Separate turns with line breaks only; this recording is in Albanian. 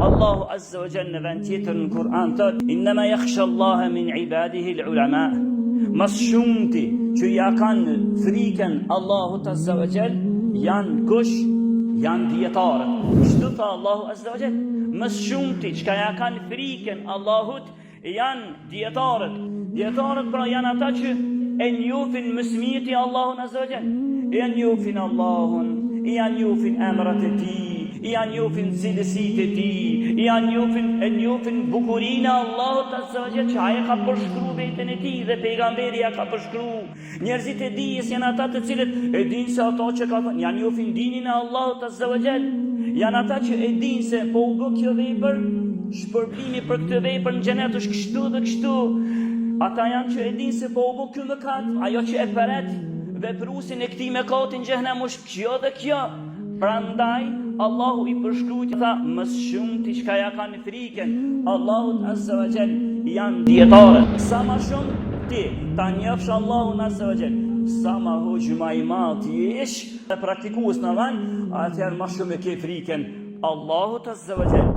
Allahu Azza wa Jalla në vend tjetër në Kur'an thot: "Innama yakhsha Allaha min ibadihi al-ulama." Mas shumti që ja kanë frikën Allahut Azza wa Jalla janë kush? Janë dietarët. Çdo tha Allahu Azza wa Jalla, mas shumti që ja kanë frikën Allahut janë dietarët. Dietarët pra janë ata që e njohin më së miri Allahun Azza wa Jalla, e njohin Allahun, e njohin emrat e tij, e njohin cilësitë e tij, e njohin bukurinë e Allahut Azza wa Jalla që ai ka përshkruar veten e tij dhe pejgamberi ja ka përshkruar. Njerëzit e dijes janë ata të cilët e dinë se ato që ka thënë, janë njohin dinin e Allahut Azza wa Jalla. Janë ata që e dinë se po u bë kjo vepër, shpërblimi për këtë vepër në xhenet është kështu dhe kështu. Ata janë që e dinë se po u bë ky mëkat, ajo që e përret veprusin e këtij mëkati në xhenem është kjo dhe kjo. Prandaj Allahu i përshkruajti tha më shumë ti çka ja kanë frikën Allahut Azza wa Jall janë dietarët. Sa më shumë ti ta njofsh Allahun Azza wa Jall, sa më hoxh më i madh ti jesh, praktikues në vend, atëherë më shumë e ke frikën Allahut Azza wa Jall.